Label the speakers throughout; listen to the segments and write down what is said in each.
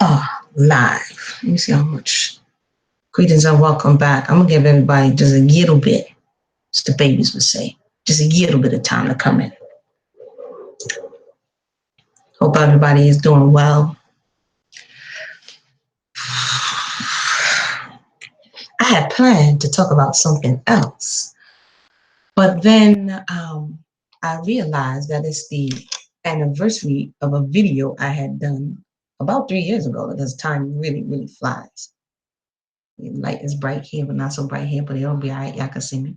Speaker 1: Live. Let me see how much. Greetings and welcome back. I'm gonna give everybody just a little bit, as the babies would say, just a little bit of time to come in. Hope everybody is doing well. I had planned to talk about something else, but then I realized that it's the anniversary of a video I had done about 3 years ago, because time really, really flies. The light is bright here, but not so bright here, but it'll be all right. Y'all can see me.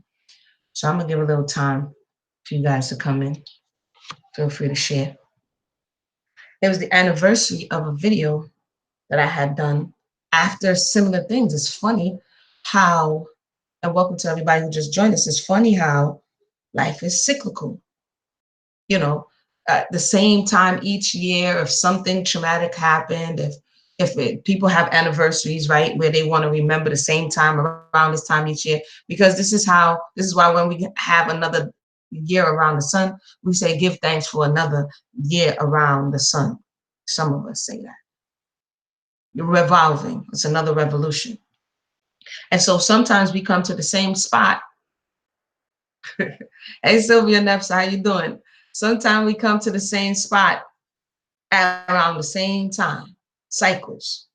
Speaker 1: So I'm gonna give a little time for you guys to come in. Feel free to share. It was the anniversary of a video that I had done after similar things. It's funny how, and welcome to everybody who just joined us. It's funny how life is cyclical. You know, at the same time each year, if something traumatic happened, people have anniversaries, right, where they want to remember the same time around this time each year, because this is why when we have another year around the sun, we say give thanks for another year around the sun. Some of us say that. You're revolving. It's another revolution. And so sometimes we come to the same spot. Hey, Sylvia Nefs, how you doing? Sometimes we come to the same spot at around the same time, cycles.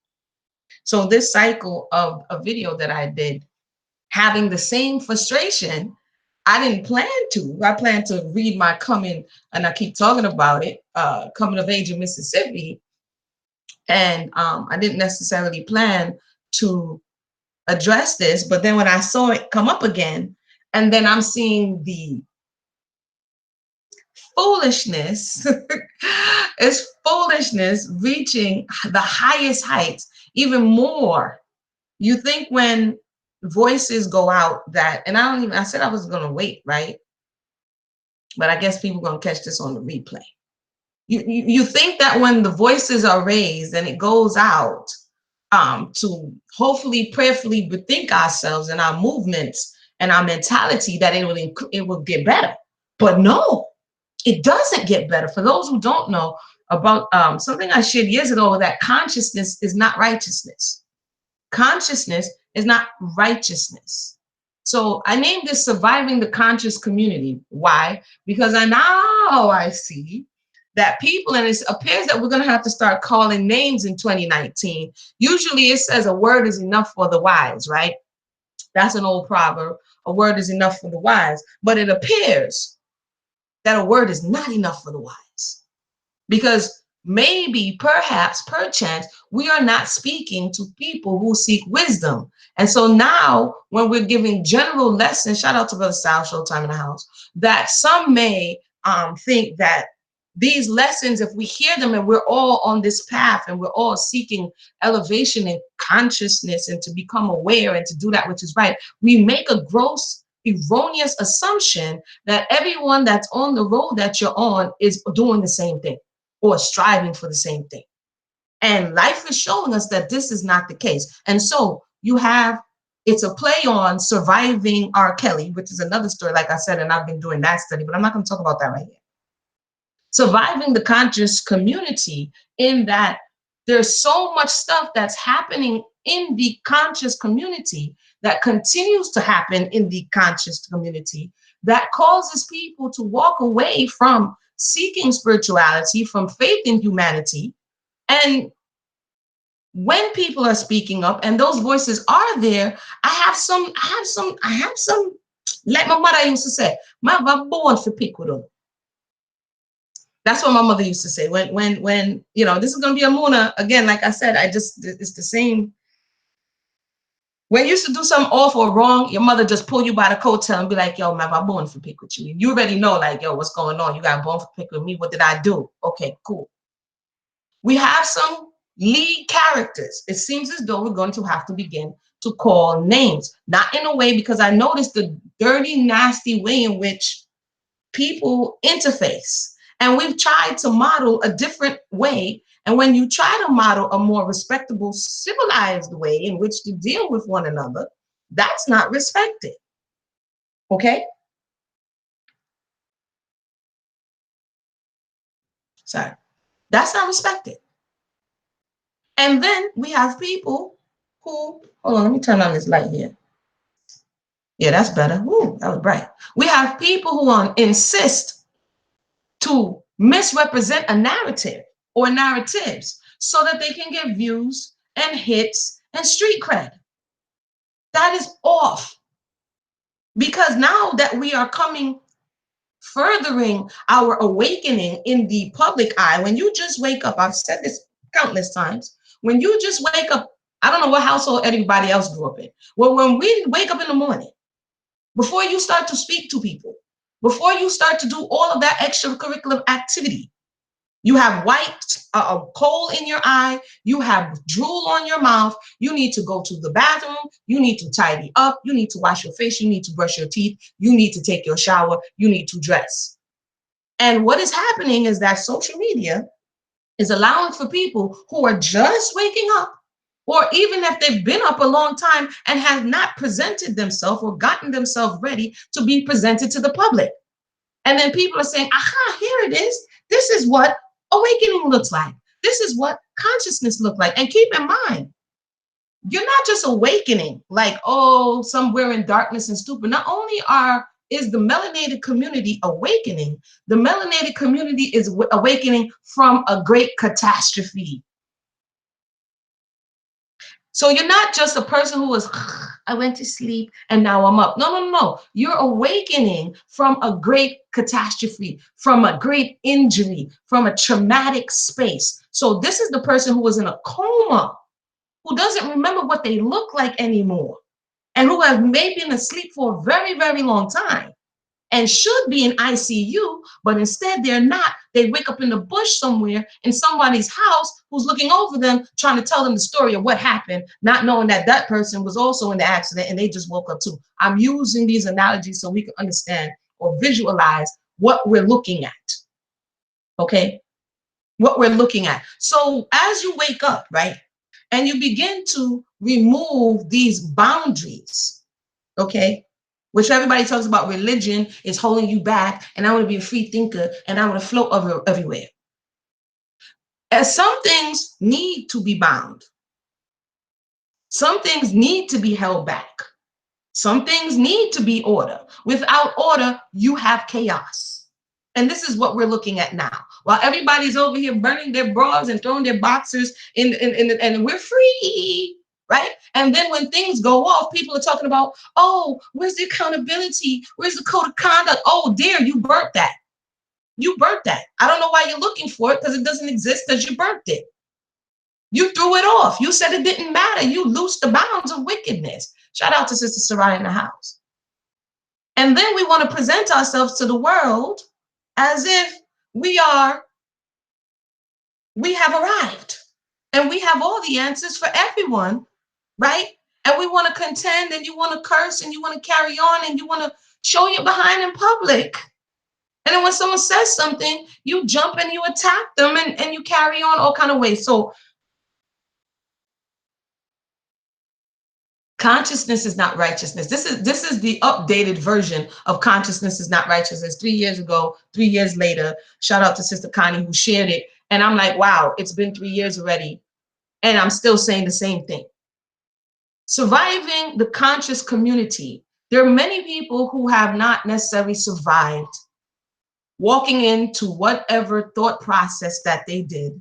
Speaker 1: So this cycle of a video that I did, having the same frustration, I didn't plan to. I planned to read my coming, and I keep talking about it, coming of age in Mississippi. And I didn't necessarily plan to address this, but then when I saw it come up again, and then I'm seeing the foolishness, it's foolishness reaching the highest heights, even more. You think when voices go out that, and I said I was gonna wait, right? But I guess people are gonna catch this on the replay. You think that when the voices are raised and it goes out to hopefully prayerfully bethink ourselves and our movements and our mentality, that it will get better. But no, it doesn't get better. For those who don't know about something I shared years ago, that consciousness is not righteousness. Consciousness is not righteousness. So I named this Surviving the Conscious Community. Why? Because I see that people, and it appears that we're going to have to start calling names in 2019. Usually it says a word is enough for the wise, right? That's an old proverb. A word is enough for the wise. But it appears that a word is not enough for the wise. Because maybe, perhaps, perchance, we are not speaking to people who seek wisdom. And so now, when we're giving general lessons, shout out to Brother Sal, Showtime in the house, that some may think that these lessons, if we hear them and we're all on this path and we're all seeking elevation and consciousness and to become aware and to do that which is right, we make a gross, erroneous assumption that everyone that's on the road that you're on is doing the same thing or striving for the same thing. And life is showing us that this is not the case. And so it's a play on surviving R. Kelly, which is another story, like I said, and I've been doing that study, but I'm not going to talk about that right here. Surviving the conscious community, in that there's so much stuff that's happening in the conscious community that continues to happen in the conscious community that causes people to walk away from seeking spirituality, from faith in humanity. And when people are speaking up and those voices are there, I have some, like my mother used to say, "My born for pick with them." That's what my mother used to say. When you know, this is gonna be Emunah again. Like I said, it's the same. When you used to do something awful or wrong, your mother just pull you by the coattail and be like, "Yo, man, I'm born for pick with you." You already know, like, "Yo, what's going on? You got born for pick with me. What did I do?" Okay, cool. We have some lead characters. It seems as though we're going to have to begin to call names, not in a way, because I noticed the dirty, nasty way in which people interface. And we've tried to model a different way. And when you try to model a more respectable, civilized way in which to deal with one another, that's not respected. Okay? Sorry. That's not respected. And then we have people who, hold on, let me turn on this light here. Yeah, that's better. Ooh, that was bright. We have people who insist to misrepresent a narrative or narratives so that they can get views and hits and street cred. That is off. Because now that we are furthering our awakening in the public eye, when you just wake up, I've said this countless times, when you just wake up, I don't know what household everybody else grew up in. Well, when we wake up in the morning, before you start to speak to people, before you start to do all of that extracurricular activity, you have white coal in your eye, you have drool on your mouth, you need to go to the bathroom, you need to tidy up, you need to wash your face, you need to brush your teeth, you need to take your shower, you need to dress. And what is happening is that social media is allowing for people who are just waking up, or even if they've been up a long time and have not presented themselves or gotten themselves ready to be presented to the public. And then people are saying, aha, here it is. This is what awakening looks like. This is what consciousness looks like. And keep in mind, you're not just awakening like, oh, somewhere in darkness and stupid. Not only is the melanated community awakening, the melanated community is awakening from a great catastrophe. So you're not just a person who was, I went to sleep and now I'm up. No, no, no. You're awakening from a great catastrophe, from a great injury, from a traumatic space. So this is the person who was in a coma, who doesn't remember what they look like anymore, and who have maybe been asleep for a very, very long time and should be in ICU, but instead they're not. They wake up in the bush somewhere in somebody's house who's looking over them, trying to tell them the story of what happened, not knowing that that person was also in the accident and they just woke up too. I'm using these analogies so we can understand or visualize what we're looking at, okay? What we're looking at. So as you wake up, right, and you begin to remove these boundaries, okay, which everybody talks about religion is holding you back, and I want to be a free thinker, and I want to float everywhere. As some things need to be bound. Some things need to be held back. Some things need to be order. Without order, you have chaos. And this is what we're looking at now. While everybody's over here burning their bras and throwing their boxers in and we're free, right? And then when things go off, people are talking about, oh, where's the accountability? Where's the code of conduct? Oh, dear, you burnt that. You burnt that. I don't know why you're looking for it, because it doesn't exist, because you burnt it. You threw it off. You said it didn't matter. You loosed the bounds of wickedness. Shout out to Sister Sarai in the house. And then we want to present ourselves to the world as if we have arrived and we have all the answers for everyone, right? And we want to contend, and you want to curse, and you want to carry on, and you want to show your behind in public. And then when someone says something, you jump and you attack them, and you carry on all kind of ways. So consciousness is not righteousness. This is the updated version of consciousness is not righteousness. 3 years ago, 3 years later, shout out to Sister Connie who shared it. And I'm like, wow, it's been 3 years already, and I'm still saying the same thing. Surviving the conscious community. There are many people who have not necessarily survived walking into whatever thought process that they did,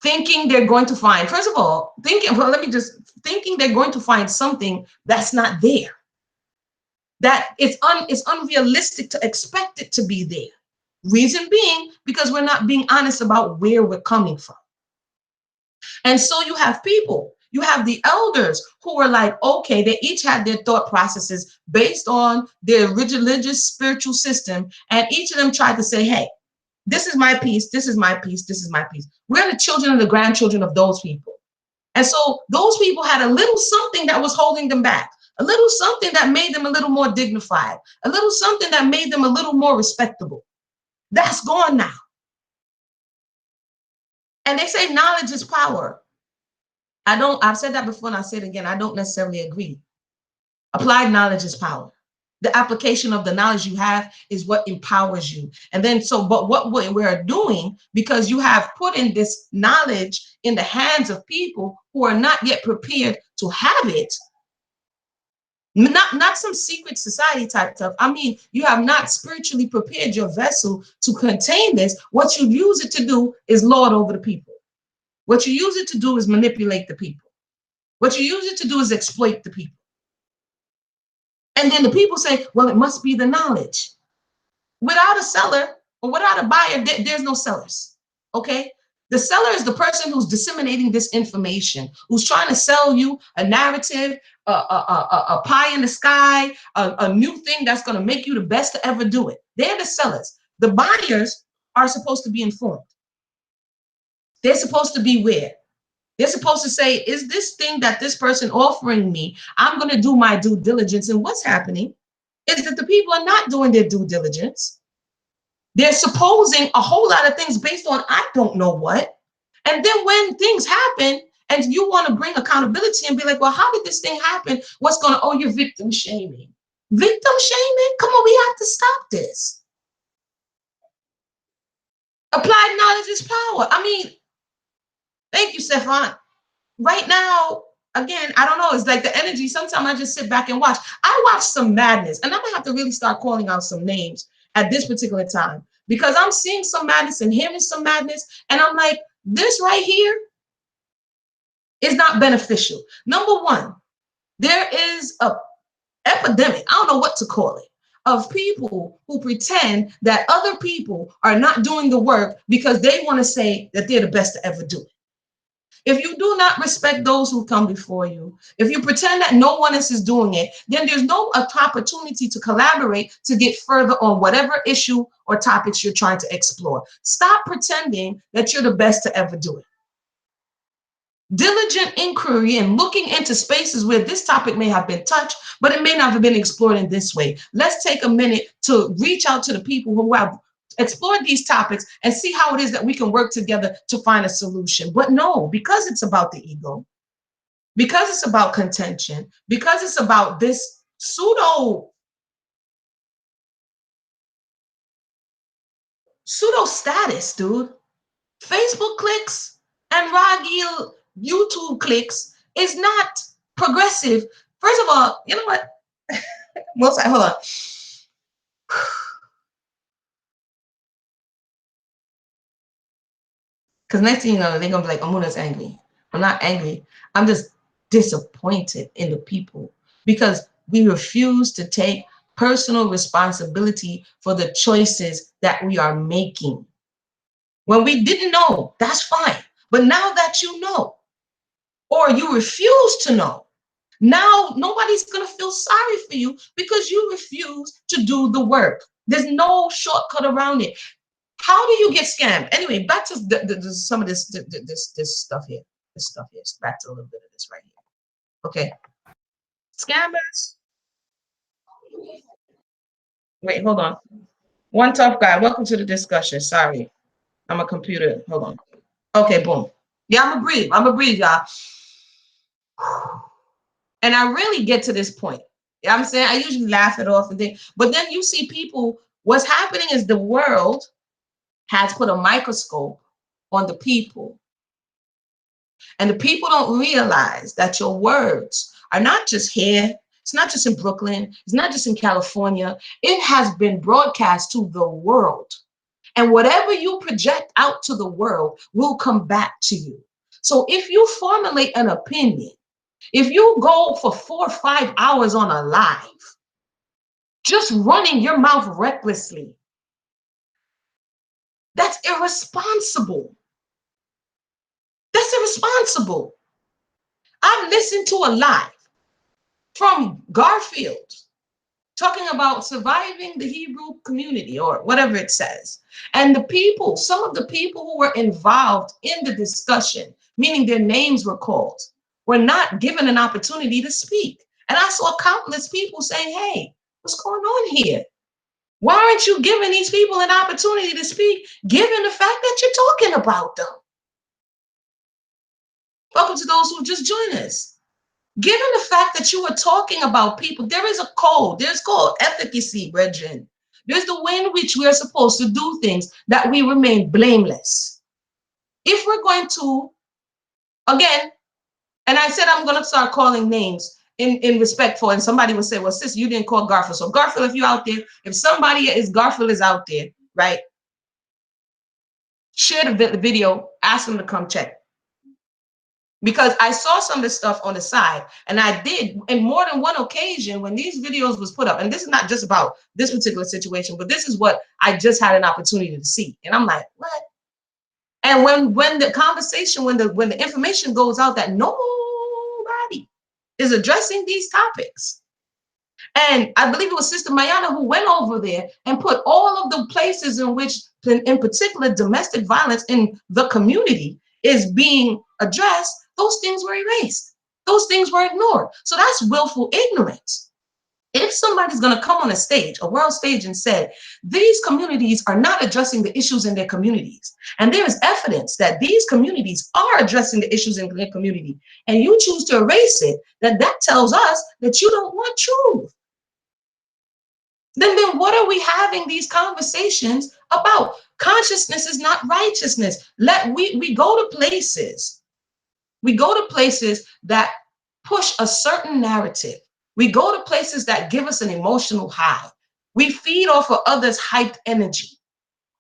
Speaker 1: thinking they're going to find, first of all, thinking they're going to find something that's not there, that it's unrealistic to expect it to be there. Reason being, because we're not being honest about where we're coming from. And so you have people, you have the elders who are like, okay, they each had their thought processes based on their religious spiritual system, and each of them tried to say, hey, this is my piece, this is my piece, this is my piece. We're the children and the grandchildren of those people. And so those people had a little something that was holding them back, a little something that made them a little more dignified, a little something that made them a little more respectable. That's gone now. And they say knowledge is power. I've said that before and I'll say it again. I don't necessarily agree. Applied knowledge is power. The application of the knowledge you have is what empowers you. And then, but what we're doing, because you have put in this knowledge in the hands of people who are not yet prepared to have it, not some secret society type stuff. I mean, you have not spiritually prepared your vessel to contain this. What you use it to do is lord over the people. What you use it to do is manipulate the people. What you use it to do is exploit the people. And then the people say, well, it must be the knowledge. Without a seller or without a buyer, there's no sellers, okay? The seller is the person who's disseminating this information, who's trying to sell you a narrative, a pie in the sky, a new thing that's going to make you the best to ever do it. They're the sellers. The buyers are supposed to be informed. They're supposed to be aware. They're supposed to say, is this thing that this person offering me, I'm going to do my due diligence. And what's happening is that the people are not doing their due diligence. They're supposing a whole lot of things based on I don't know what. And then when things happen and you want to bring accountability and be like, well, how did this thing happen? What's going to, oh, you're victim shaming. Victim shaming? Come on, we have to stop this. Applied knowledge is power. I mean, thank you, Stefan. Right now, again, I don't know. It's like the energy. Sometimes I just sit back and watch. I watch some madness, and I'm going to have to really start calling out some names at this particular time, because I'm seeing some madness and hearing some madness. And I'm like, this right here is not beneficial. Number one, there is a epidemic, I don't know what to call it, of people who pretend that other people are not doing the work because they want to say that they're the best to ever do it. If you do not respect those who come before you, if you pretend that no one else is doing it, then there's no opportunity to collaborate to get further on whatever issue or topics you're trying to explore. Stop pretending that you're the best to ever do it. Diligent inquiry and looking into spaces where this topic may have been touched, but it may not have been explored in this way. Let's take a minute to reach out to the people who have explored these topics and see how it is that we can work together to find a solution. But no, because it's about the ego, because it's about contention, because it's about this pseudo status, dude. Facebook clicks and Ragil YouTube clicks is not progressive. First of all, you know what? Hold on. Because next thing you know, they're going to be like, Emunah's angry. I'm not angry. I'm just disappointed in the people because we refuse to take personal responsibility for the choices that we are making. When we didn't know, that's fine. But now that you know, or you refuse to know, now nobody's going to feel sorry for you because you refuse to do the work. There's no shortcut around it. How do you get scammed? Anyway, back to some of this stuff here. This stuff here. Back to a little bit of this right here. Okay. Scammers. Wait, hold on. One tough guy. Welcome to the discussion. Sorry. I'm a computer. Hold on. Okay, boom. Yeah, I'm gonna breathe, y'all. And I really get to this point. You know what I'm saying? I usually laugh it off and then, but then you see people, what's happening is the world has put a microscope on the people. And the people don't realize that your words are not just here. It's not just in Brooklyn. It's not just in California. It has been broadcast to the world. And whatever you project out to the world will come back to you. So if you formulate an opinion, if you go for 4 or 5 hours on a live, just running your mouth recklessly, that's irresponsible. That's irresponsible. I've listened to a live from Garfield talking about surviving the Hebrew community or whatever it says. And the people, some of the people who were involved in the discussion, meaning their names were called, were not given an opportunity to speak. And I saw countless people saying, hey, what's going on here? Why aren't you giving these people an opportunity to speak, given the fact that you're talking about them? Welcome to those who just joined us. Given the fact that you were talking about people, there is a code. There's called efficacy, brethren. There's the way in which we are supposed to do things, that we remain blameless. If we're going to, again, and I said I'm going to start calling names in respect for, and somebody will say, well, sis, you didn't call Garfield. So Garfield, if you're out there, if somebody is, Garfield is out there, right? Share the video, ask them to come check. Because I saw some of this stuff on the side, and I did in more than one occasion when these videos was put up. And this is not just about this particular situation, but this is what I just had an opportunity to see. And I'm like, what? And when the conversation, when the information goes out that nobody is addressing these topics. And I believe it was Sister Mayana who went over there and put all of the places in which, in particular, domestic violence in the community is being addressed. Those things were erased. Those things were ignored. So that's willful ignorance. If somebody's going to come on a stage, a world stage, and say, these communities are not addressing the issues in their communities, and there is evidence that these communities are addressing the issues in their community, and you choose to erase it, then that tells us that you don't want truth. Then what are we having these conversations about? Consciousness is not righteousness. We go to places. We go to places that push a certain narrative. We go to places that give us an emotional high. We feed off of others' hyped energy.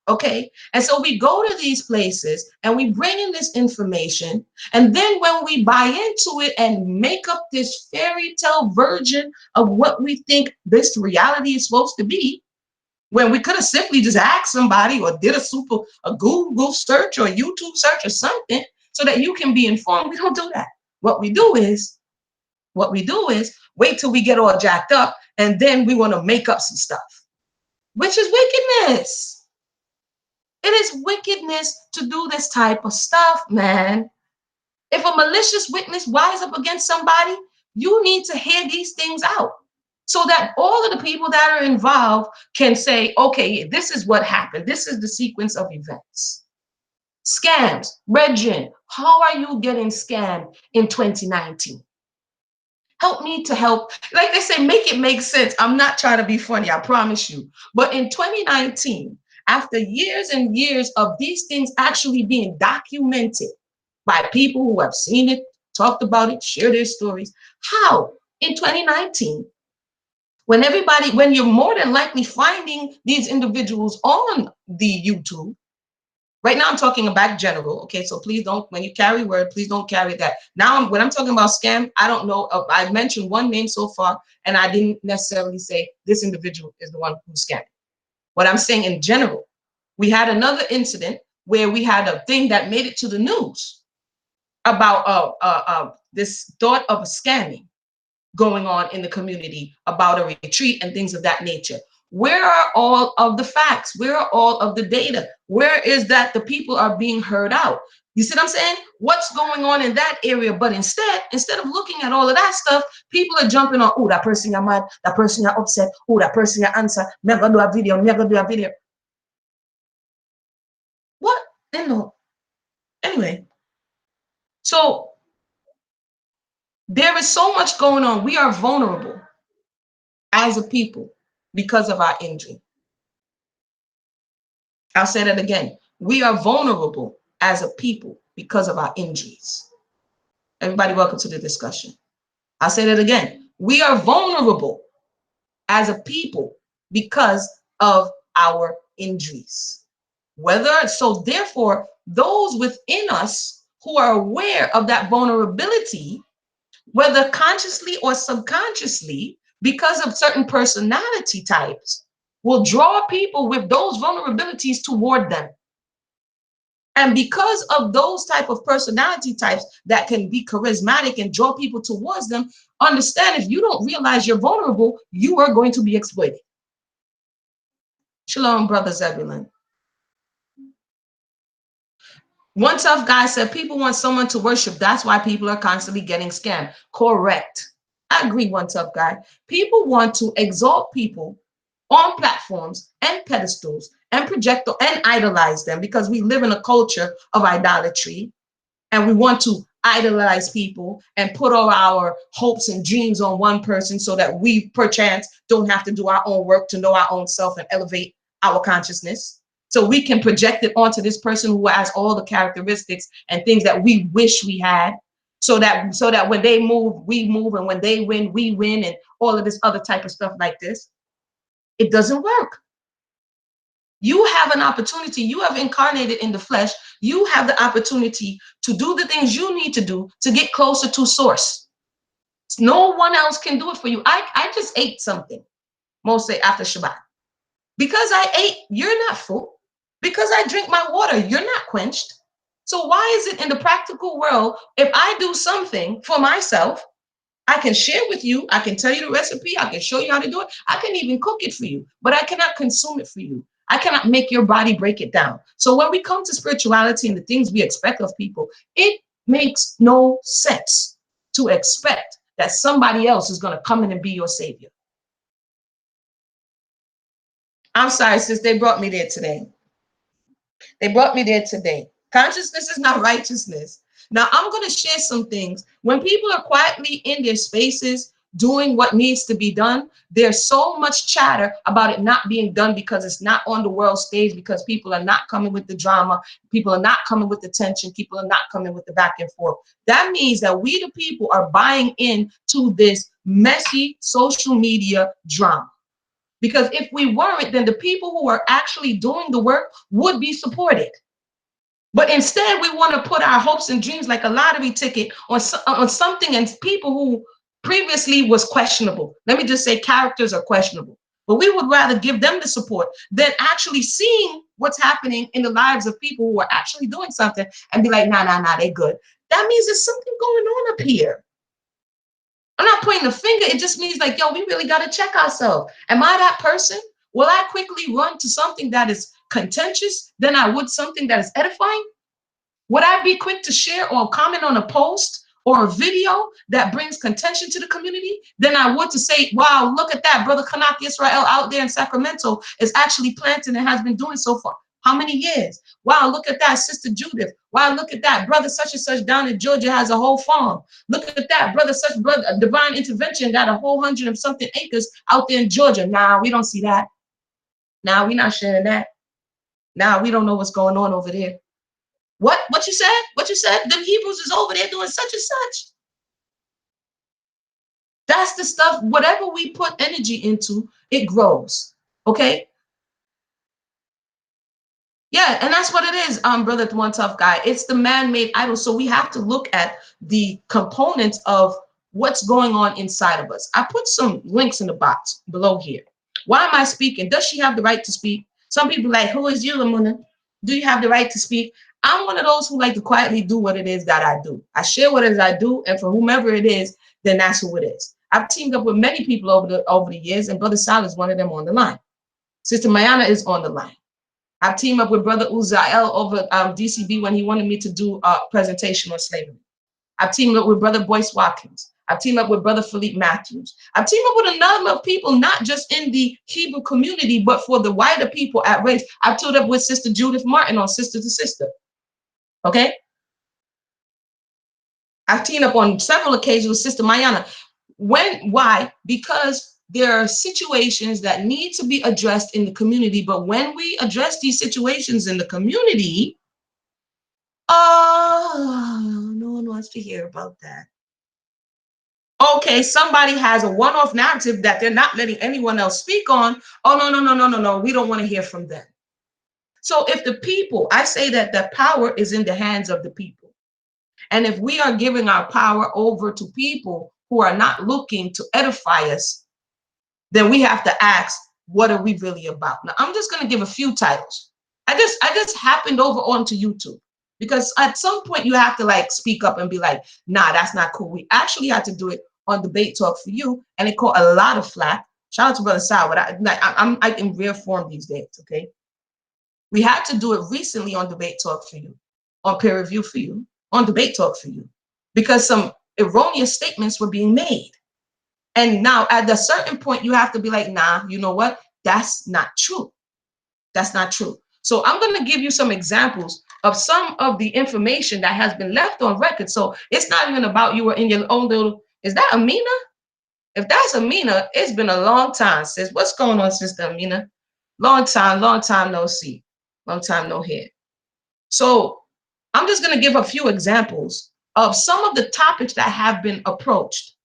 Speaker 1: Okay. And so we go to these places and we bring in this information. And then when we buy into it and make up this fairy tale version of what we think this reality is supposed to be, when we could have simply just asked somebody or did a Google search or a YouTube search or something so that you can be informed. We don't do that. What we do is wait till we get all jacked up and then we want to make up some stuff, which is wickedness. It is wickedness to do this type of stuff, man. If a malicious witness rise up against somebody, you need to hear these things out so that all of the people that are involved can say, okay, this is what happened. This is the sequence of events. Scams. Brethren, how are you getting scammed in 2019? Help me to help. Like they say, make it make sense. I'm not trying to be funny, I promise you. But in 2019, after years and years of these things actually being documented by people who have seen it, talked about it, shared their stories, how in 2019, when you're more than likely finding these individuals on the YouTube, right now I'm talking about general, okay? So please don't, when you carry word, please don't carry that. Now, when I'm talking about scam, I don't know, I mentioned one name so far, and I didn't necessarily say this individual is the one who's scamming. What I'm saying in general, we had another incident where we had a thing that made it to the news about this thought of a scamming going on in the community about a retreat and things of that nature. Where are all of the facts? Where are all of the data? Where is that the people are being heard out? You see what I'm saying? What's going on in that area? But instead of looking at all of that stuff, people are jumping on, oh, that person got mad, that person got upset, oh, that person got answer, never do a video, never do a video. What? Anyway, so there is so much going on. We are vulnerable as a people because of our injury. I'll say that again. We are vulnerable as a people because of our injuries. Everybody, welcome to the discussion. I'll say that again. We are vulnerable as a people because of our injuries. So therefore, those within us who are aware of that vulnerability, whether consciously or subconsciously, because of certain personality types, will draw people with those vulnerabilities toward them. And because of those type of personality types that can be charismatic and draw people towards them, understand if you don't realize you're vulnerable, you are going to be exploited. Shalom, brother Zebulun. One tough guy said people want someone to worship. That's why people are constantly getting scammed. Correct. I agree, one tough guy. People want to exalt people on platforms and pedestals and project and idolize them because we live in a culture of idolatry and we want to idolize people and put all our hopes and dreams on one person so that we perchance don't have to do our own work to know our own self and elevate our consciousness. So we can project it onto this person who has all the characteristics and things that we wish we had. So that when they move, we move, and when they win, we win, and all of this other type of stuff like this. It doesn't work. You have an opportunity. You have incarnated in the flesh. You have the opportunity to do the things you need to do to get closer to source. No one else can do it for you. I just ate something, mostly after Shabbat. Because I ate, you're not full. Because I drink my water, you're not quenched. So why is it in the practical world, if I do something for myself, I can share with you, I can tell you the recipe, I can show you how to do it, I can even cook it for you, but I cannot consume it for you. I cannot make your body break it down. So when we come to spirituality and the things we expect of people, it makes no sense to expect that somebody else is going to come in and be your savior. I'm sorry, sis, they brought me there today. They brought me there today. Consciousness is not righteousness. Now, I'm going to share some things. When people are quietly in their spaces doing what needs to be done, there's so much chatter about it not being done because it's not on the world stage, because people are not coming with the drama. People are not coming with the tension. People are not coming with the back and forth. That means that we, the people, are buying into this messy social media drama. Because if we weren't, then the people who are actually doing the work would be supported. But instead, we want to put our hopes and dreams like a lottery ticket on something and people who previously was questionable. Let me just say characters are questionable. But we would rather give them the support than actually seeing what's happening in the lives of people who are actually doing something and be like, nah, they're good. That means there's something going on up here. I'm not pointing a finger. It just means like, yo, we really got to check ourselves. Am I that person? Will I quickly run to something that is contentious than I would something that is edifying? Would I be quick to share or comment on a post or a video that brings contention to the community than I would to say, wow, look at that. Brother Kanak Israel out there in Sacramento is actually planting and has been doing so for how many years? Wow, look at that, Sister Judith. Wow, look at that. Brother such and such down in Georgia has a whole farm. Look at that. Brother Divine Intervention got a whole 100 and something acres out there in Georgia. Nah, we don't see that. Nah, we're not sharing that. Nah, we don't know what's going on over there. What you said? What you said? Them Hebrews is over there doing such and such. That's the stuff, whatever we put energy into, it grows. Okay? Yeah, and that's what it is, brother, the one tough guy. It's the man-made idol. So we have to look at the components of what's going on inside of us. I put some links in the box below here. Why am I speaking? Does she have the right to speak? Some people are like, who is you, Emunah? Do you have the right to speak? I'm one of those who like to quietly do what it is that I do. I share what it is I do, and for whomever it is, then that's who it is. I've teamed up with many people over the years, and Brother Sal is one of them on the line. Sister Mayana is on the line. I've teamed up with Brother Uzael over DCB when he wanted me to do a presentation on slavery. I've teamed up with Brother Boyce Watkins. I've teamed up with Brother Philippe Matthews. I've teamed up with a number of people, not just in the Hebrew community, but for the wider people at race. I've teamed up with Sister Judith Martin on Sister to Sister. Okay? I've teamed up on several occasions with Sister Mayana. Why? Because there are situations that need to be addressed in the community, but when we address these situations in the community, no one wants to hear about that. Okay, somebody has a one-off narrative that they're not letting anyone else speak on. Oh, no, we don't want to hear from them. So if the people, I say that the power is in the hands of the people. And if we are giving our power over to people who are not looking to edify us, then we have to ask, what are we really about? Now, I'm just going to give a few titles. I just happened over onto YouTube because at some point you have to like speak up and be like, nah, that's not cool. We actually had to do it on Debate Talk for You, and it caught a lot of flack. Shout out to Brother Sal, but I'm in rare form these days, okay? We had to do it recently on Debate Talk for You, on Peer Review for You, on Debate Talk for You, because some erroneous statements were being made. And now at a certain point, you have to be like, nah, you know what? That's not true. That's not true. So I'm going to give you some examples of some of the information that has been left on record. So it's not even about you or in your own little, is that Emunah? If that's Emunah, it's been a long time, sis. What's going on, Sister Emunah? Long time no see. Long time no hear. So I'm just going to give a few examples of some of the topics that have been approached.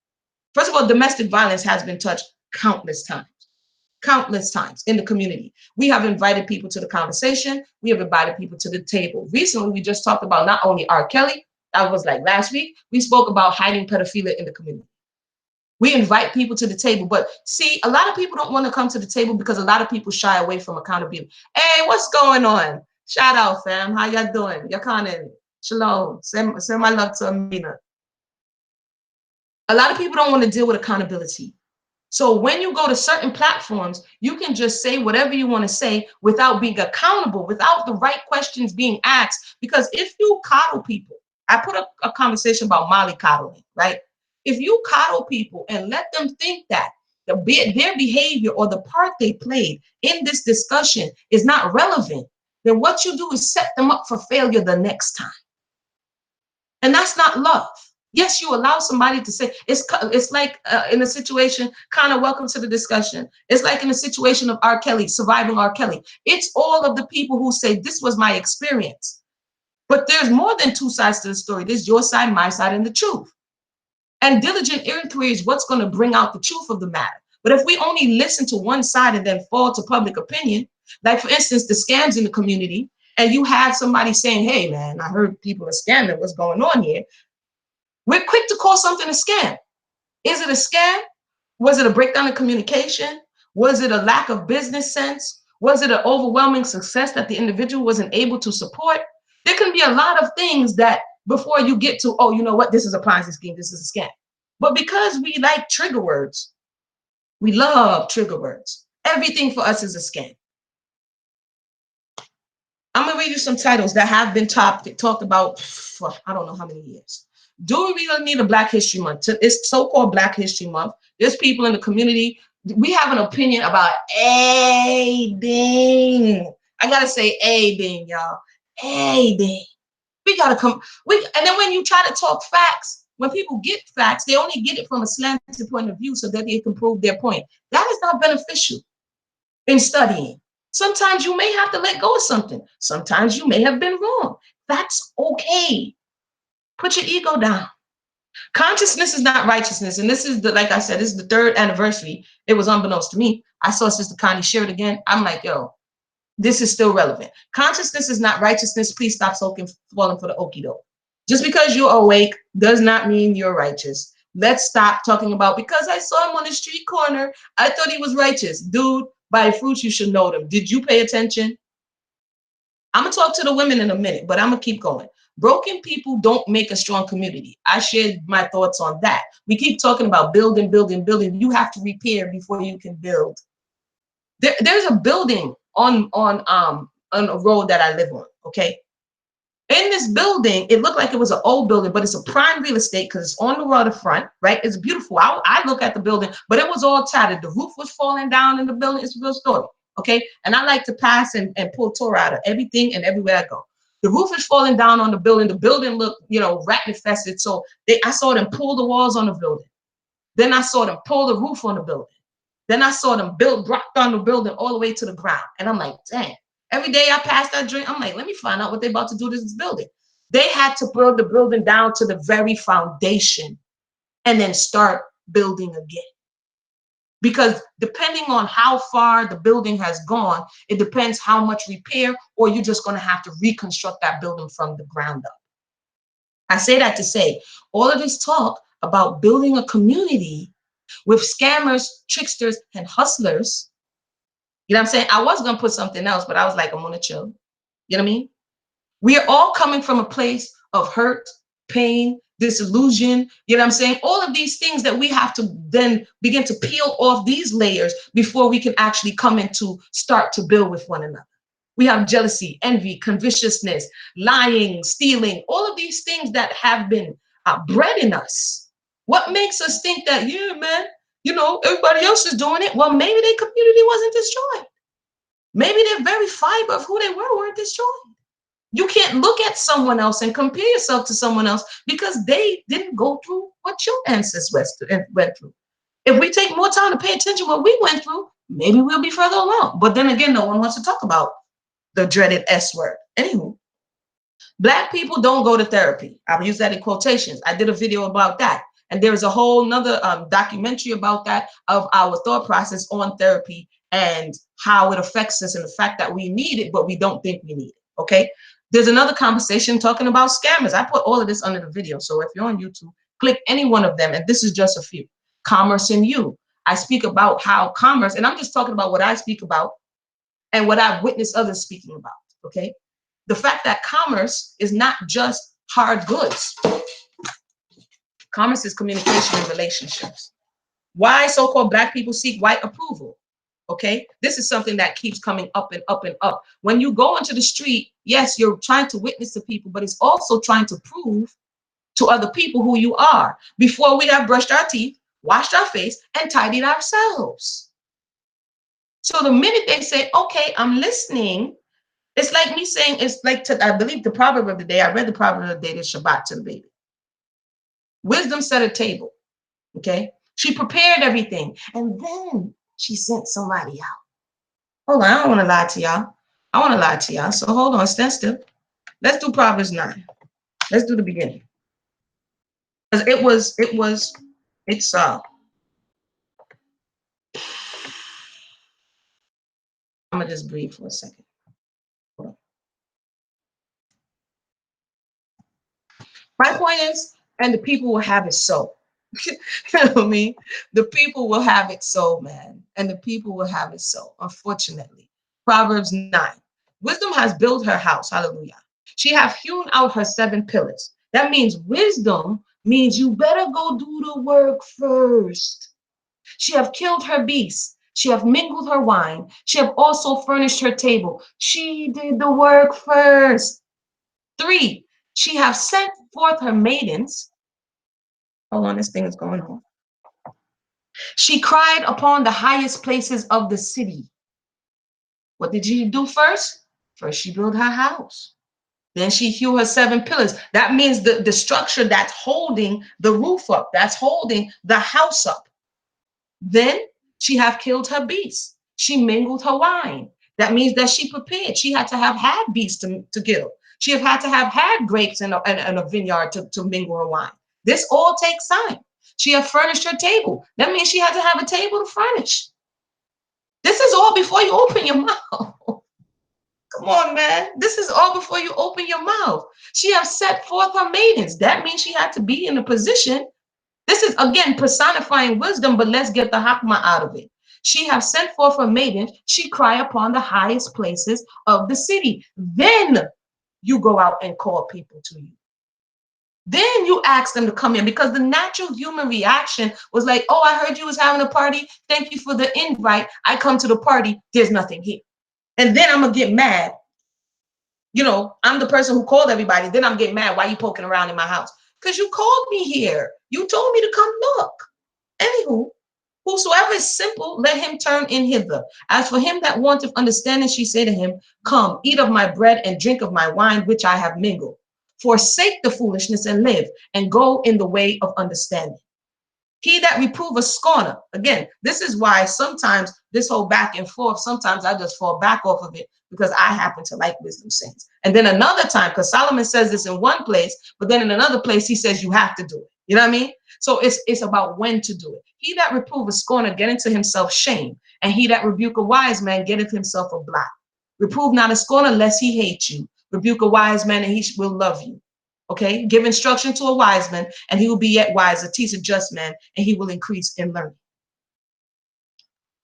Speaker 1: First of all, domestic violence has been touched countless times in the community. We have invited people to the conversation. We have invited people to the table. Recently, we just talked about not only R. Kelly, that was like last week, we spoke about hiding pedophilia in the community. We invite people to the table, but see, a lot of people don't want to come to the table because a lot of people shy away from accountability. Hey, what's going on? Shout out, fam. How y'all doing? Yakanan. Shalom. Send my love to Amina. A lot of people don't want to deal with accountability. So when you go to certain platforms, you can just say whatever you want to say without being accountable, without the right questions being asked. Because if you coddle people, I put a conversation about Molly coddling, right? If you coddle people and let them think that their behavior or the part they played in this discussion is not relevant, then what you do is set them up for failure the next time. And that's not love. Yes, you allow somebody to say, it's like in a situation, kind of welcome to the discussion. It's like in a situation of R. Kelly, surviving R. Kelly. It's all of the people who say, this was my experience. But there's more than two sides to the story. There's your side, my side, and the truth. And diligent inquiry is what's going to bring out the truth of the matter. But if we only listen to one side and then fall to public opinion, like for instance, the scams in the community, and you have somebody saying, hey, man, I heard people are scamming. What's going on here? We're quick to call something a scam. Is it a scam? Was it a breakdown in communication? Was it a lack of business sense? Was it an overwhelming success that the individual wasn't able to support? There can be a lot of things that before you get to, oh, you know what, this is a Ponzi scheme, this is a scam. But because we like trigger words, we love trigger words. Everything for us is a scam. I'm going to read you some titles that have been talked about for I don't know how many years. Do we really need a Black History Month? It's so-called Black History Month. There's people in the community. We have an opinion about everything. I got to say everything, y'all. Everything. We got to come. And then when you try to talk facts, when people get facts, they only get it from a slanted point of view so that they can prove their point. That is not beneficial in studying. Sometimes you may have to let go of something. Sometimes you may have been wrong. That's okay. Put your ego down. Consciousness is not righteousness. And this is like I said, this is the 3rd anniversary. It was unbeknownst to me. I saw Sister Connie share it again. I'm like, yo, this is still relevant. Consciousness is not righteousness. Please stop falling for the Okey Doke. Just because you're awake does not mean you're righteous. Let's stop talking about, because I saw him on the street corner, I thought he was righteous. Dude, by fruits you should know them. Did you pay attention? I'm going to talk to the women in a minute, but I'm going to keep going. Broken people don't make a strong community. I shared my thoughts on that. We keep talking about building. You have to repair before you can build. There's a building on a road that I live on, okay? In this building, it looked like it was an old building, but it's a prime real estate because it's on the waterfront, right? It's beautiful. I look at the building, but it was all tattered. The roof was falling down in the building. It's a real story, okay? And I like to pass and pull Torah out of everything and everywhere I go. The roof is falling down on the building. The building looked, rat infested. So I saw them pull the walls on the building. Then I saw them pull the roof on the building. Then I saw them rock down the building all the way to the ground. And I'm like, dang. Every day I pass that joint, I'm like, let me find out what they're about to do to this building. They had to build the building down to the very foundation and then start building again. Because depending on how far the building has gone, it depends how much repair, or you're just going to have to reconstruct that building from the ground up. I say that to say, all of this talk about building a community with scammers, tricksters, and hustlers, you know what I'm saying? I was going to put something else, but I was like, I'm going to chill. You know what I mean? We are all coming from a place of hurt, pain, disillusion. You know what I'm saying? All of these things that we have to then begin to peel off these layers before we can actually come into start to build with one another. We have jealousy, envy, covetousness, lying, stealing, all of these things that have been bred in us. What makes us think that, yeah, man, everybody else is doing it? Well, maybe their community wasn't destroyed. Maybe their very fiber of who they were weren't destroyed. You can't look at someone else and compare yourself to someone else because they didn't go through what your ancestors went through. If we take more time to pay attention to what we went through, maybe we'll be further along. But then again, no one wants to talk about the dreaded S word. Anywho, Black people don't go to therapy. I'll use that in quotations. I did a video about that. And there's a whole nother documentary about that, of our thought process on therapy and how it affects us and the fact that we need it, but we don't think we need it. Okay. There's another conversation talking about scammers. I put all of this under the video. So if you're on YouTube, click any one of them. And this is just a few. Commerce and You. I speak about how commerce, and I'm just talking about what I speak about and what I've witnessed others speaking about. Okay. The fact that commerce is not just hard goods. Commerce is communication and relationships. Why so-called Black people seek white approval? Okay, this is something that keeps coming up and up and up. When you go into the street, yes, you're trying to witness to people, but it's also trying to prove to other people who you are before we have brushed our teeth, washed our face, and tidied ourselves. So the minute they say, okay, I'm listening, it's like me saying, it's like, I believe the proverb of the day, I read the proverb of the day, this Shabbat to the baby. Wisdom set a table, okay? She prepared everything, and then she sent somebody out. Hold on, I don't want to lie to y'all. I want to lie to y'all, so hold on, stand still. Let's do Proverbs 9. Let's do the beginning. Because it's I'm gonna just breathe for a second. Hold on. My point is, and the people will have it so. You know what I mean? The people will have it so, man. And the people will have it so, unfortunately. Proverbs 9. Wisdom has built her house. Hallelujah. She have hewn out her 7 pillars. That means wisdom means you better go do the work first. She have killed her beasts. She have mingled her wine. She have also furnished her table. She did the work first. 3, she have sent forth her maidens. Hold on, this thing is going on. She cried upon the highest places of the city. What did she do first? First, she built her house. Then she hewed her 7 pillars. That means the structure that's holding the roof up, that's holding the house up. Then she have killed her beasts. She mingled her wine. That means that she prepared. She had to have had beasts to kill. She have had to have had grapes in a vineyard to mingle her wine. This all takes time. She had furnished her table. That means she had to have a table to furnish. This is all before you open your mouth. Come on, man. This is all before you open your mouth. She have set forth her maidens. That means she had to be in a position. This is, again, personifying wisdom, but let's get the hakma out of it. She have sent forth her maidens. She cry upon the highest places of the city. Then you go out and call people to you. Then you ask them to come in, because the natural human reaction was like, oh, I heard you was having a party. Thank you for the invite. I come to the party. There's nothing here. And then I'm going to get mad. You know, I'm the person who called everybody. Then I'm getting mad. Why are you poking around in my house? Because you called me here. You told me to come look. Anywho, whosoever is simple, let him turn in hither. As for him that wanteth understanding, she said to him, come, eat of my bread and drink of my wine, which I have mingled. Forsake the foolishness and live, and go in the way of understanding. He that reprove a scorner. Again, this is why sometimes this whole back and forth, sometimes I just fall back off of it because I happen to like wisdom sayings. And then another time, because Solomon says this in one place, but then in another place, he says you have to do it. You know what I mean? So it's about when to do it. He that reprove a scorner getteth to himself shame, and he that rebuke a wise man getteth himself a blot. Reprove not a scorner lest he hate you. Rebuke a wise man and he will love you. Okay, give instruction to a wise man and he will be yet wiser. Teach a just man and he will increase in learning.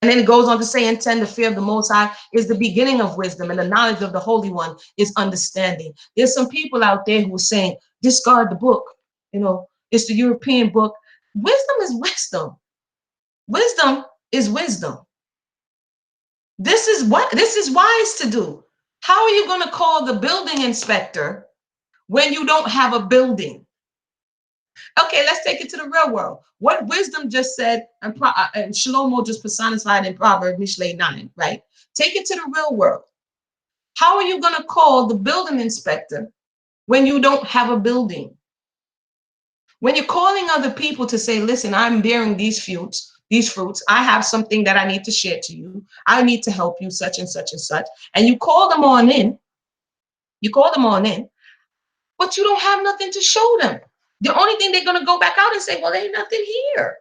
Speaker 1: And then it goes on to say, intend the fear of the Most High is the beginning of wisdom, and the knowledge of the Holy One is understanding. There's some people out there who are saying, discard the book. You know, it's the European book. Wisdom is wisdom. Wisdom is wisdom. This is wise to do. How are you going to call the building inspector when you don't have a building? Okay, let's take it to the real world. What wisdom just said, and Shlomo just personified in Proverbs, Mishle 9, right? Take it to the real world. How are you going to call the building inspector when you don't have a building? When you're calling other people to say, listen, I'm bearing these fruits, I have something that I need to share to you. I need to help you, such and such and such. And you call them on in, but you don't have nothing to show them. The only thing they're going to go back out and say, well, there ain't nothing here.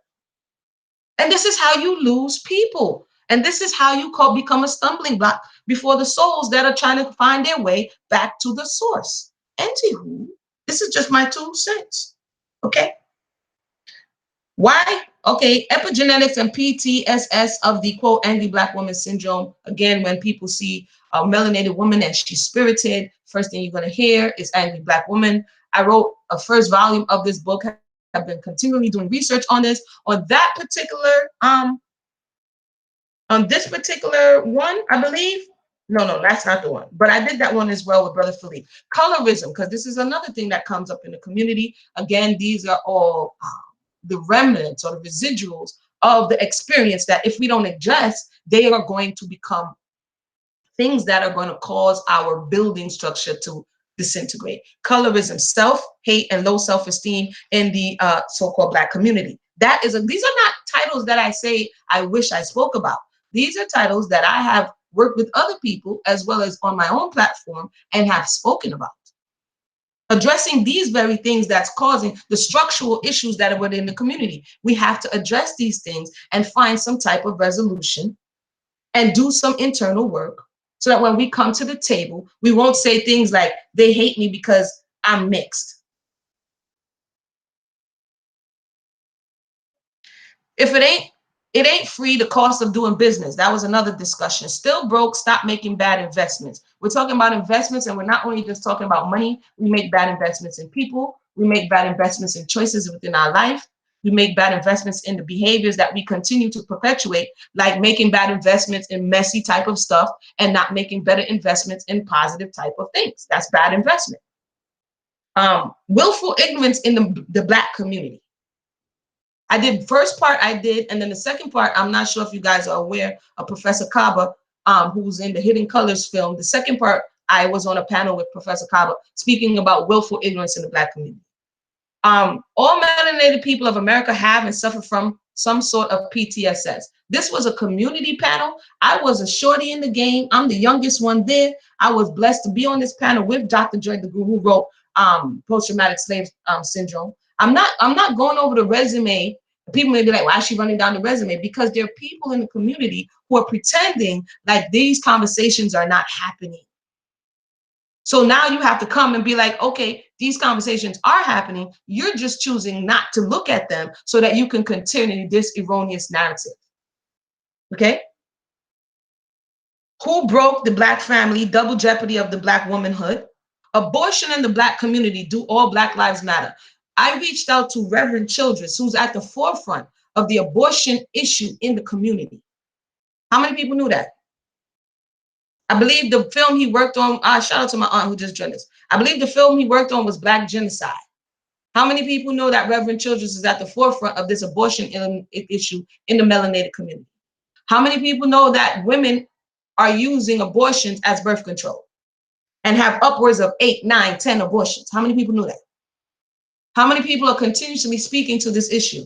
Speaker 1: And this is how you lose people. And this is how you become a stumbling block before the souls that are trying to find their way back to the source. Anywho, this is just my 2 cents. Okay. Why? Okay, epigenetics and PTSS of the quote angry black woman syndrome. Again, when people see a melanated woman and she's spirited, first thing you're going to hear is angry black woman. I wrote a first volume of this book. I've been continually doing research on this. On this particular one, I believe. No, that's not the one. But I did that one as well with Brother Philippe. Colorism, because this is another thing that comes up in the community. Again, these are all the remnants or the residuals of the experience that if we don't adjust, they are going to become things that are going to cause our building structure to disintegrate. Colorism, self-hate and low self-esteem in the so-called black community. These are not titles that I say I wish I spoke about. These are titles that I have worked with other people as well as on my own platform and have spoken about. Addressing these very things that's causing the structural issues that are within the community. We have to address these things and find some type of resolution and do some internal work so that when we come to the table, we won't say things like, they hate me because I'm mixed. If it ain't free, the cost of doing business. That was another discussion. Still broke, stop making bad investments. We're talking about investments, and we're not only just talking about money. We make bad investments in people. We make bad investments in choices within our life. We make bad investments in the behaviors that we continue to perpetuate, like making bad investments in messy type of stuff and not making better investments in positive type of things. That's bad investment. Willful ignorance in the black community. I did first part I did, and then the second part, I'm not sure if you guys are aware of Professor Kaba, who's in the Hidden Colors film. The second part, I was on a panel with Professor Kaba speaking about willful ignorance in the black community. All melanated people of America have and suffer from some sort of PTSS. This was a community panel. I was a shorty in the game. I'm the youngest one there. I was blessed to be on this panel with Dr. Joy DeGru, who wrote Post-Traumatic Slave Syndrome. I'm not going over the resume. People may be like, why is she running down the resume? Because there are people in the community who are pretending like these conversations are not happening. So now you have to come and be like, okay, these conversations are happening. You're just choosing not to look at them so that you can continue this erroneous narrative. Okay? Who broke the black family? Double jeopardy of the black womanhood. Abortion in the black community. Do all Black lives matter? I reached out to Reverend Childress, who's at the forefront of the abortion issue in the community. How many people knew that? I believe the film he worked on, shout out to my aunt who just joined us. I believe the film he worked on was Black Genocide. How many people know that Reverend Childress is at the forefront of this abortion issue in the melanated community? How many people know that women are using abortions as birth control and have upwards of 8, 9, 10 abortions? How many people know that? How many people are continuously speaking to this issue?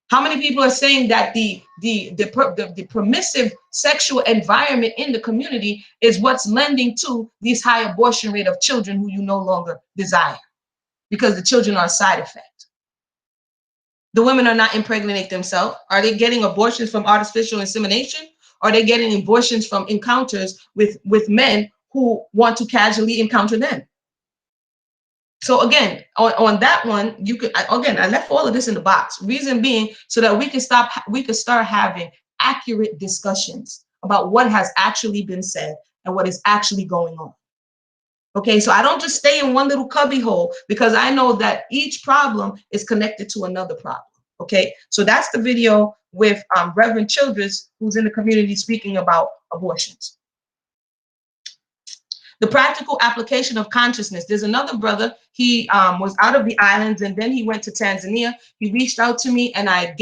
Speaker 1: How many people are saying that the permissive sexual environment in the community is what's lending to these high abortion rate of children who you no longer desire because the children are a side effect? The women are not impregnating themselves. Are they getting abortions from artificial insemination? Are they getting abortions from encounters with men who want to casually encounter them? So again, on that one, you could, again, I left all of this in the box. Reason being, so that we can start having accurate discussions about what has actually been said and what is actually going on. Okay, so I don't just stay in one little cubby hole because I know that each problem is connected to another problem. Okay, so that's the video with Reverend Childress, who's in the community speaking about abortions. The practical application of consciousness. There's another brother. He was out of the islands and then he went to Tanzania. He reached out to me and I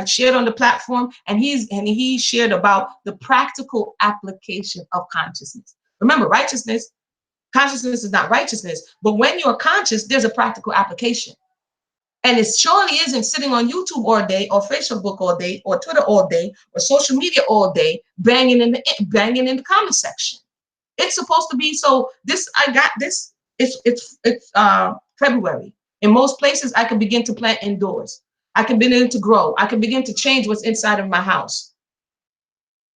Speaker 1: shared on the platform, and he shared about the practical application of consciousness. Remember, consciousness is not righteousness. But when you're conscious, there's a practical application. And it surely isn't sitting on YouTube all day or Facebook all day or Twitter all day or social media all day, banging in the comment section. It's supposed to be so I got this. It's February. In most places, I can begin to plant indoors. I can begin to grow. I can begin to change what's inside of my house.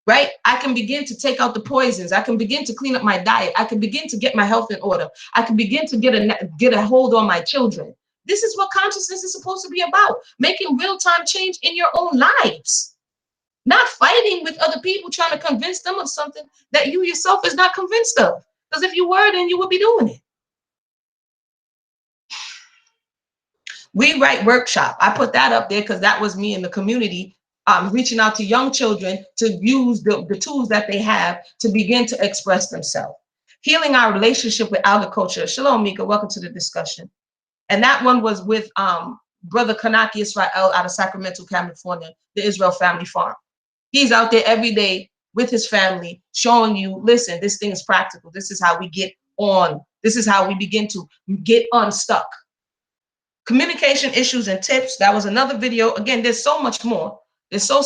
Speaker 1: Right? I can begin to take out the poisons. I can begin to clean up my diet. I can begin to get my health in order. I can begin to get a hold on my children. This is what consciousness is supposed to be about, making real-time change in your own lives, not fighting with other people trying to convince them of something that you yourself is not convinced of. Because if you were, then you would be doing it. We Write Workshop. I put that up there because that was me in the community, reaching out to young children to use the tools that they have to begin to express themselves. Healing our relationship with agriculture. Shalom, Mika. Welcome to the discussion. And that one was with Brother Kanaki Israel out of Sacramento, California, the Israel Family Farm. He's out there every day with his family, showing you, listen, this thing is practical. This is how we get on. This is how we begin to get unstuck. Communication issues and tips. That was another video. Again, there's so much more. There's so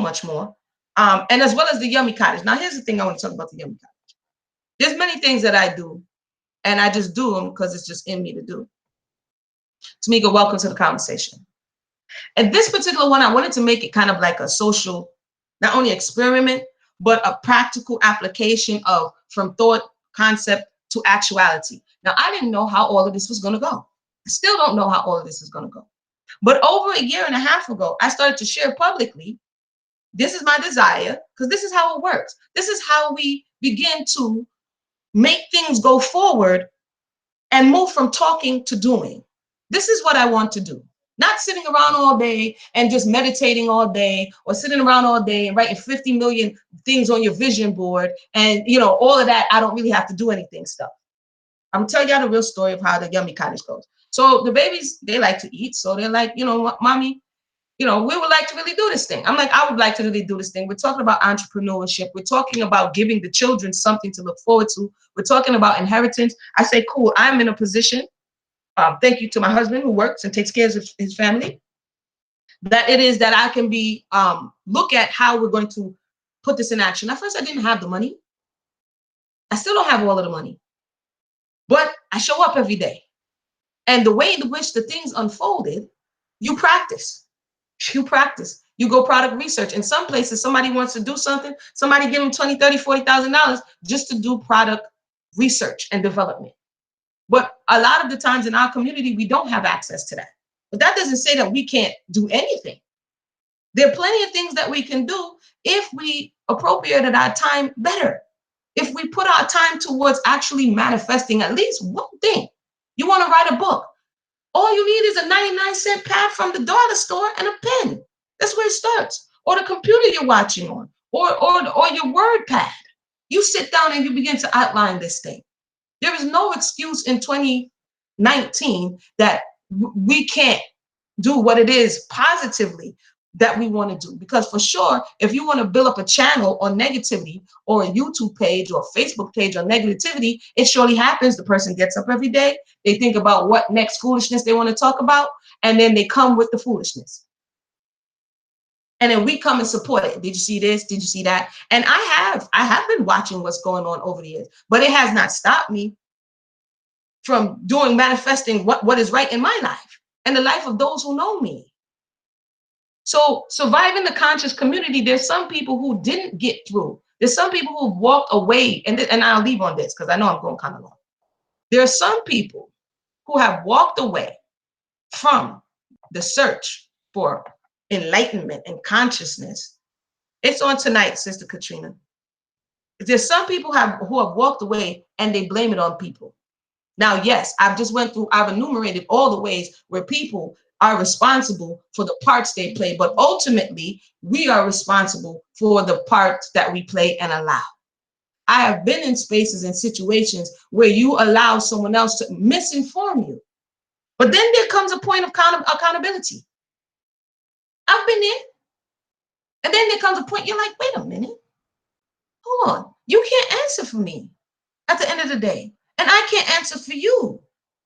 Speaker 1: much more. And as well as the Yummy Cottage. Now, here's the thing I want to talk about the Yummy Cottage. There's many things that I do, and I just do them because it's just in me to do. Tamika, welcome to the conversation. And this particular one, I wanted to make it kind of like a social, not only experiment, but a practical application of from thought, concept to actuality. Now, I didn't know how all of this was going to go. I still don't know how all of this is going to go. But over a year and a half ago, I started to share publicly, this is my desire, because this is how it works. This is how we begin to make things go forward and move from talking to doing. This is what I want to do. Not sitting around all day and just meditating all day, or sitting around all day and writing 50 million things on your vision board. And, you know, all of that, I don't really have to do anything stuff. I'm gonna tell y'all the real story of how the Yummy Cottage goes. So the babies, they like to eat. So they're like, you know, mommy, you know, we would like to really do this thing. I'm like, I would like to really do this thing. We're talking about entrepreneurship. We're talking about giving the children something to look forward to. We're talking about inheritance. I say, cool, I'm in a position, thank you to my husband who works and takes care of his family, that it is that I can be, look at how we're going to put this in action. At first, I didn't have the money. I still don't have all of the money. But I show up every day. And the way in which the things unfolded, you practice. You practice. You go product research. In some places, somebody wants to do something, somebody give them $20,000, $30,000, $40,000 just to do product research and development. But a lot of the times in our community, we don't have access to that. But that doesn't say that we can't do anything. There are plenty of things that we can do if we appropriated our time better. If we put our time towards actually manifesting at least one thing. You want to write a book. All you need is a 99-cent pad from the dollar store and a pen. That's where it starts. Or the computer you're watching on, or your word pad. You sit down and you begin to outline this thing. There is no excuse in 2019 that we can't do what it is positively that we want to do. Because for sure, if you want to build up a channel on negativity, or a YouTube page or a Facebook page on negativity, it surely happens. The person gets up every day, they think about what next foolishness they want to talk about, and then they come with the foolishness. And then we come and support it. Did you see this? Did you see that? And I have been watching what's going on over the years, but it has not stopped me from manifesting what is right in my life and the life of those who know me. So surviving the conscious community, there's some people who didn't get through. There's some people who walked away, and I'll leave on this because I know I'm going kind of long. There are some people who have walked away from the search for enlightenment and consciousness. It's on tonight, Sister Katrina. There's some people who have walked away and they blame it on people. Now, yes, I've enumerated all the ways where people are responsible for the parts they play, but ultimately we are responsible for the parts that we play and allow. I have been in spaces and situations where you allow someone else to misinform you, but then there comes a point of accountability. I've been there, and then there comes a point you're like, wait a minute, hold on, you can't answer for me at the end of the day, and I can't answer for you.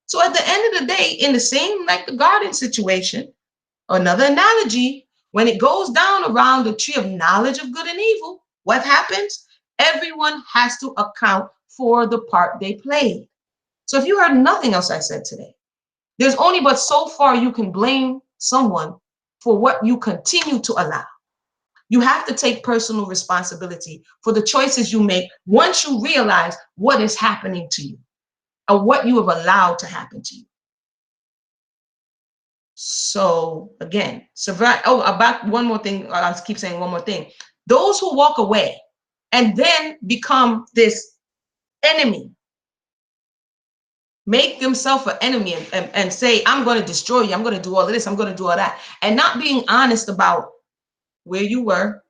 Speaker 1: So at the end of the day, in the same like the garden situation, another analogy, when it goes down around the tree of knowledge of good and evil, what happens? Everyone has to account for the part they played. So if you heard nothing else I said today, there's only but so far you can blame someone for what you continue to allow. You have to take personal responsibility for the choices you make once you realize what is happening to you or what you have allowed to happen to you. So again, survive. Oh, about one more thing. I'll keep saying one more thing. Those who walk away and then become this enemy, make themselves an enemy and say, I'm going to destroy you. I'm going to do all of this. I'm going to do all that. And not being honest about where you were,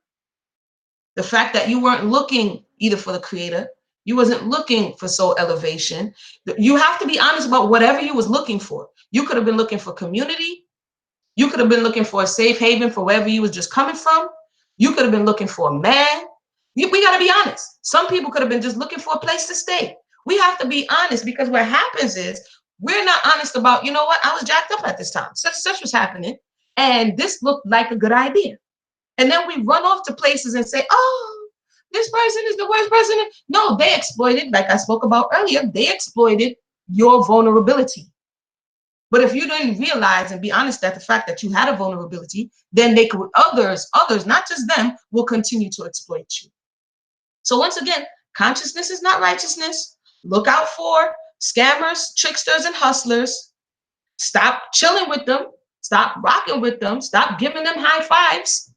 Speaker 1: the fact that you weren't looking either for the creator, you wasn't looking for soul elevation. You have to be honest about whatever you was looking for. You could have been looking for community. You could have been looking for a safe haven for wherever you was just coming from. You could have been looking for a man. We got to be honest. Some people could have been just looking for a place to stay. We have to be honest, because what happens is we're not honest about, you know what, I was jacked up at this time. Such was happening. And this looked like a good idea. And then we run off to places and say, oh, this person is the worst person. No, they exploited, like I spoke about earlier, they exploited your vulnerability. But if you didn't realize and be honest that the fact that you had a vulnerability, then they could, others, not just them, will continue to exploit you. So once again, consciousness is not righteousness. Look out for scammers, tricksters, and hustlers. Stop chilling with them. Stop rocking with them. Stop giving them high fives.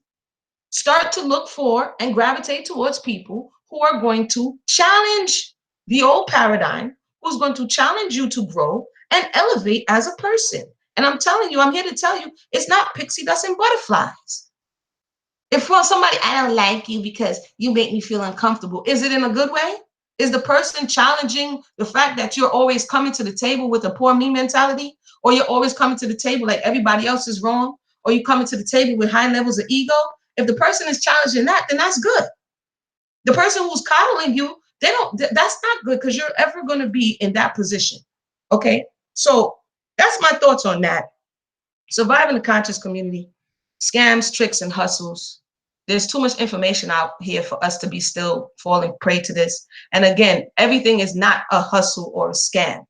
Speaker 1: Start to look for and gravitate towards people who are going to challenge the old paradigm, who's going to challenge you to grow and elevate as a person. And I'm telling you, I'm here to tell you, it's not pixie dust and butterflies. If for somebody, I don't like you because you make me feel uncomfortable, is it in a good way? Is the person challenging the fact that you're always coming to the table with a poor me mentality, or you're always coming to the table like everybody else is wrong, or you coming to the table with high levels of ego? If the person is challenging that, then that's good. The person who's coddling you, that's not good, because you're ever going to be in that position. Okay. So that's my thoughts on that. Surviving the conscious community, scams, tricks, and hustles. There's too much information out here for us to be still falling prey to this. And again, everything is not a hustle or a scam.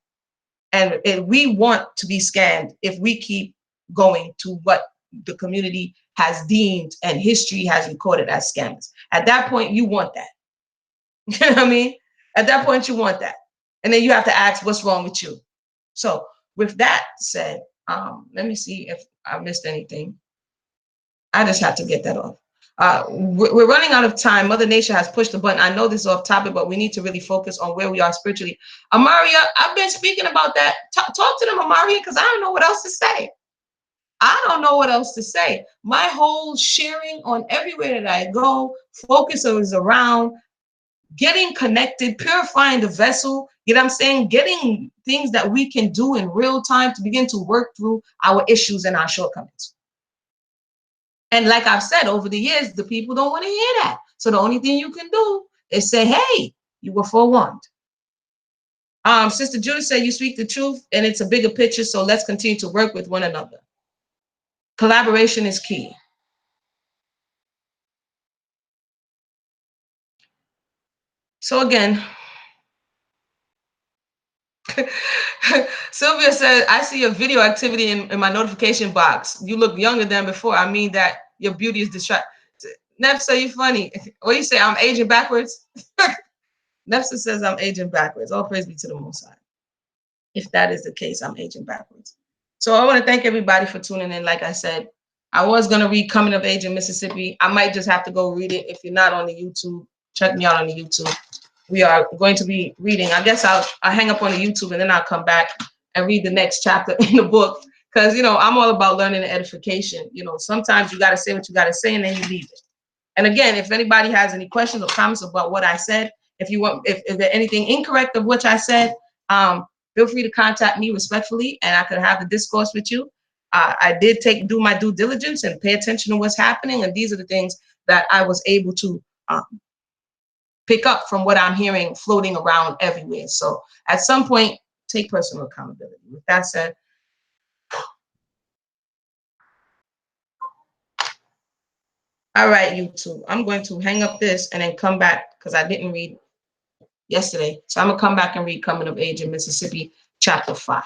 Speaker 1: And we want to be scammed if we keep going to what the community has deemed and history has recorded as scams. At that point, you want that. You know what I mean? At that point, you want that. And then you have to ask, what's wrong with you? So with that said, let me see if I missed anything. I just have to get that off. We're running out of time. Mother Nature has pushed the button. I know this is off topic, but we need to really focus on where we are spiritually. Amaria, I've been speaking about that. Talk to them, Amaria, because I don't know what else to say. I don't know what else to say. My whole sharing on everywhere that I go, focus is around getting connected, purifying the vessel, you know what I'm saying? Getting things that we can do in real time to begin to work through our issues and our shortcomings. And like I've said over the years, the people don't want to hear that. So the only thing you can do is say, hey, you were forewarned. Sister Judith said, you speak the truth and it's a bigger picture. So let's continue to work with one another. Collaboration is key. So again, Sylvia said, I see your video activity in my notification box. You look younger than before. I mean that your beauty is distracting. Nefsa, you funny. What you say, I'm aging backwards? Nefsa says I'm aging backwards. All praise be to the Most High. If that is the case, I'm aging backwards. So I want to thank everybody for tuning in. Like I said, I was going to read Coming of Age in Mississippi. I might just have to go read it. If you're not on the YouTube, check me out on the YouTube. We are going to be reading. I guess I'll hang up on the YouTube and then I'll come back and read the next chapter in the book. Because, you know, I'm all about learning and edification. You know, sometimes you got to say what you got to say and then you leave it. And again, if anybody has any questions or comments about what I said, if you want, if there's anything incorrect of what I said, feel free to contact me respectfully and I could have the discourse with you. I did do my due diligence and pay attention to what's happening. And these are the things that I was able to pick up from what I'm hearing floating around everywhere. So at some point, take personal accountability. With that said, all right, YouTube, I'm going to hang up this and then come back because I didn't read yesterday. So I'm going to come back and read Coming of Age in Mississippi, chapter 5.